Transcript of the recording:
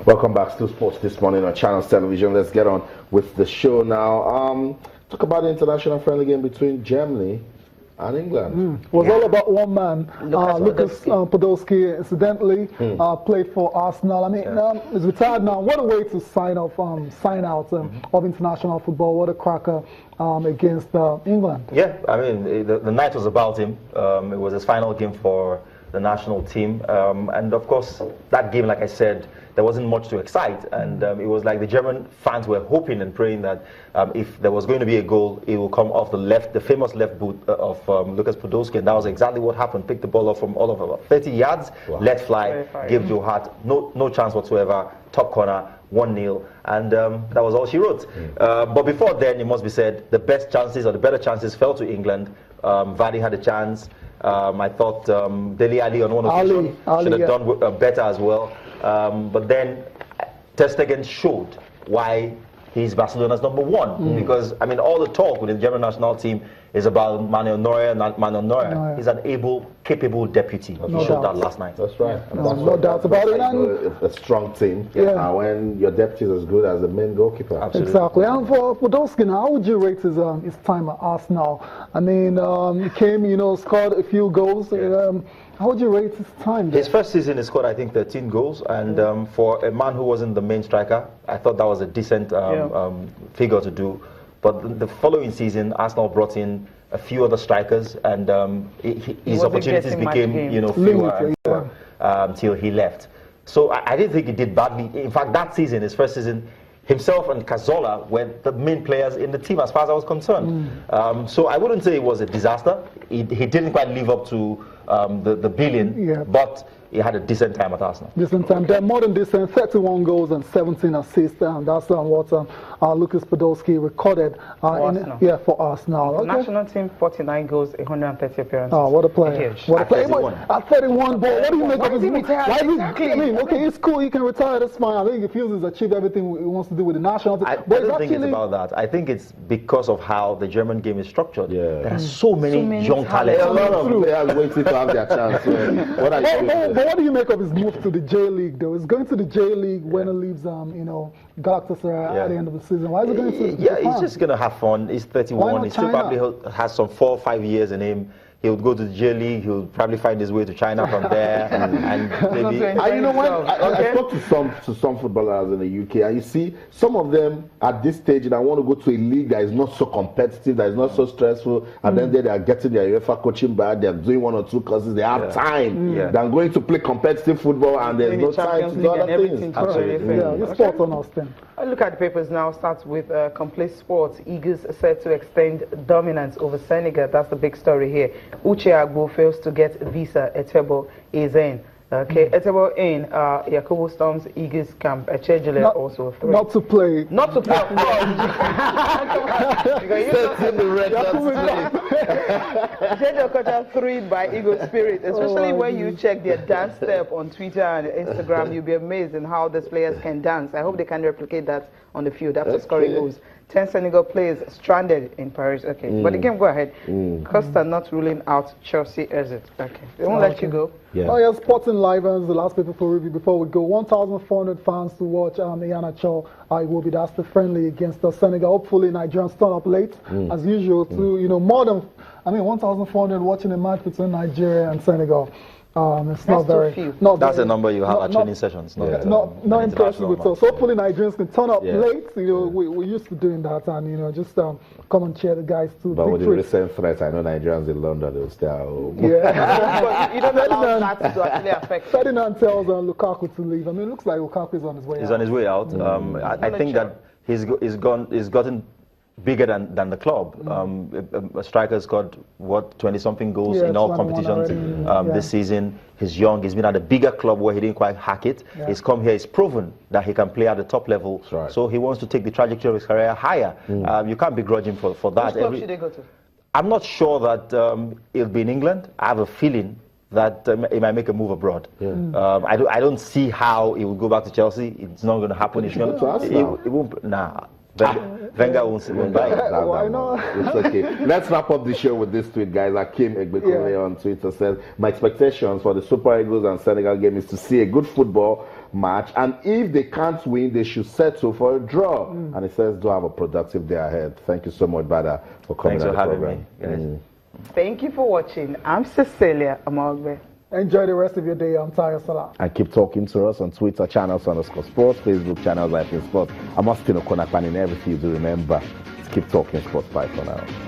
Welcome back to Sports this morning on Channels Television. Let's get on with the show now. Talk about the international friendly game between Germany and England. It was all about one man, Lucas Podolski, incidentally, played for Arsenal. I mean, he's retired now. What a way to sign out of international football. What a cracker against England. Yeah, I mean, the night was about him. It was his final game for the national team. And of course, that game, like I said, there wasn't much to excite. And it was like the German fans were hoping and praying that if there was going to be a goal, it will come off the famous left boot of Lucas Podolski. And that was exactly what happened. Picked the ball up from all of about 30 yards, let fly, gave Joe Hart no chance whatsoever, top corner, 1-0. And that was all she wrote. But before then, it must be said, the best chances or the better chances fell to England. Vardy had a chance. I thought Dele Alli on one occasion should have done better as well. But then Ter Stegen showed why he's Barcelona's #1. Because, I mean, all the talk with the German national team is about Manuel Neuer. He's an able, capable deputy. He showed that last night. That's right. No doubt about it. A strong team. And when your deputy is as good as the main goalkeeper. Absolutely. Exactly. And for Podolski, how would you rate his time at Arsenal? I mean, he came, scored a few goals. How would you rate his time there? His first season, he scored, I think, 13 goals. And for a man who wasn't the main striker, I thought that was a decent figure to do. But the following season, Arsenal brought in a few other strikers, and his opportunities became, fewer until he left. So I didn't think he did badly. In fact, that season, his first season, himself and Cazorla were the main players in the team as far as I was concerned. So I wouldn't say it was a disaster. He didn't quite live up to the billion, but he had a decent time at Arsenal. Decent time. They're more than decent. 31 goals and 17 assists. And that's what Lucas Podolski recorded for Arsenal. Okay. National team, 49 goals, 130 appearances. Oh, what a player. What a player. At 31, but what do you make of his move? Exactly. I mean, okay, it's cool. He can retire. That's fine. I think he feels he's achieved everything he wants to do with the national team. I don't think it's about that. I think it's because of how the German game is structured. There are so many young talents. A lot of players waiting to have their chance. But what do you make of his move to the J League, though? He's going to the J League when he leaves, Galatasaray at the end of the season. Why is he going to Japan? He's just going to have fun. He's 31. He still probably has some 4 or 5 years in him. He would go to the J League. He would probably find his way to China from there, and maybe. You know what? I spoke to some footballers in the UK, and you see some of them at this stage, and I want to go to a league that is not so competitive, that is not so stressful, and then they are getting their UEFA coaching bag. They are doing 1 or 2 courses. They have time than going to play competitive football, and there's no time to do other things. Absolutely. You're spot on, Austin. I look at the papers now. Starts with Complete Sports. Eagles set to extend dominance over Senegal. That's the big story here. Uche Agbo fails to get visa. Etebo is in. Okay, Etebo in. Yakubu storms Eagles camp. Echejele also 3. Not to play. Not to play. Echejele 3 by Eagle Spirit. Especially when you check their dance step on Twitter and Instagram, you'll be amazed in how these players can dance. I hope they can replicate that on the field after scoring goals. 10 Senegal players stranded in Paris. Okay, but the game, go ahead. Costa not ruling out Chelsea exit. Okay, they won't let you go. Sporting Live is the last paper for review before we go. 1,400 fans to watch Iyana Cho. It will be that's the friendly against Senegal. Hopefully Nigerians turn up late as usual to more than 1,400 watching a match between Nigeria and Senegal. It's not very. That's the number you have at training sessions. Not impressive with us. Hopefully Nigerians can turn up late. We're used to doing that, and just come and cheer the guys too. But with the recent threats, I know Nigerians in London will stay at home. But you don't allow that to actually affect. Ferdinand tells Lukaku to leave. I mean, it looks like Lukaku is on his way out. He's on his way out. I think that he's gotten bigger than the club. A striker scored 20-something goals in all competitions this season. He's young. He's been at a bigger club where he didn't quite hack it. He's come here. He's proven that he can play at the top level. Right. So he wants to take the trajectory of his career higher. You can't begrudge him for that. Which club should they go to? I'm not sure that it'll be in England. I have a feeling that he might make a move abroad. I don't see how he will go back to Chelsea. It's not going to happen. It won't. Nah. Wenger won't buy it. Why not? It's okay. Let's wrap up the show with this tweet, guys. Akim Egbekole on Twitter says, my expectations for the Super Eagles and Senegal game is to see a good football match, and if they can't win, they should settle for a draw. And he says, do have a productive day ahead. Thank you so much, Bada, for coming Thanks on for the having program. me. Thank you for watching. I'm Cecilia Amogbe. Enjoy the rest of your day. I'm Tayo Salah. And keep talking to us on Twitter, channels_sports, Facebook, channels Life in Sports. I'm Austin Okonakpan in everything you do. Remember, keep talking sports. Bye for now.